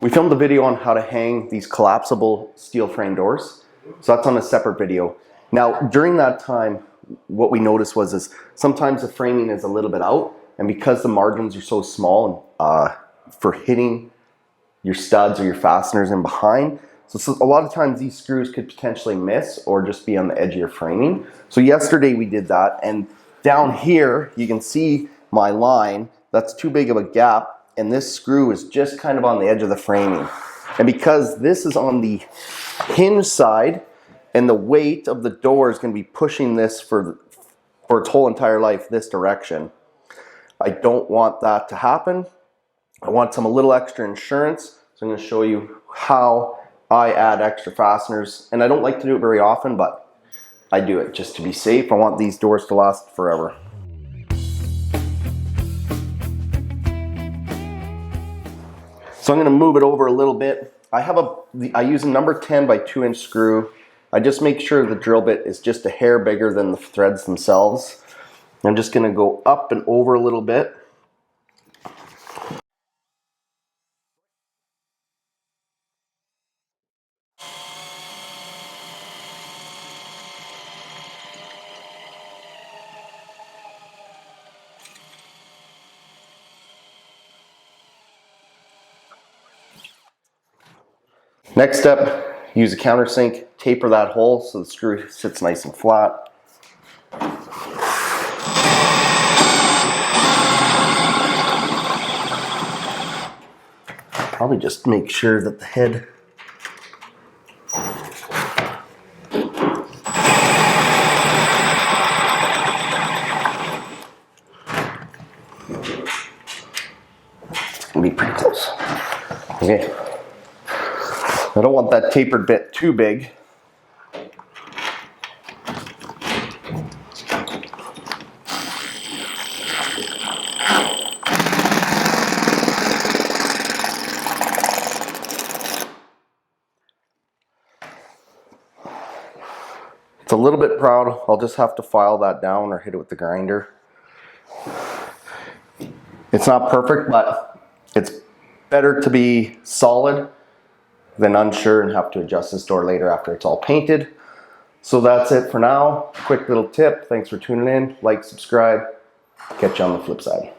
We filmed a video on how to hang these collapsible steel frame doors. So that's on a separate video. Now, during that time, what we noticed was sometimes the framing is a little bit out, and because the margins are so small for hitting your studs or your fasteners in behind, so a lot of times these screws could potentially miss or just be on the edge of your framing. So yesterday we did that, and down here you can see my line. That's too big of a gap, and this screw is just kind of on the edge of the framing. And because this is on the hinge side, and the weight of the door is going to be pushing this for its whole entire life this direction, I don't want that to happen. I want a little extra insurance, so I'm going to show you how I add extra fasteners. And I don't like to do it very often, but I do it just to be safe. I want these doors to last forever. So I'm going to move it over a little bit. I use a number 10 by 2-inch screw. I just make sure the drill bit is just a hair bigger than the threads themselves. I'm just going to go up and over a little bit. Next step, use a countersink, taper that hole so the screw sits nice and flat. Probably just make sure that the head it's gonna be pretty close. Okay. I don't want that tapered bit too big. It's a little bit proud. I'll just have to file that down or hit it with the grinder. It's not perfect, but it's better to be solid than unsure and have to adjust this door later after it's all painted. So that's it for now. Quick little tip. Thanks for tuning in. Like, subscribe. Catch you on the flip side.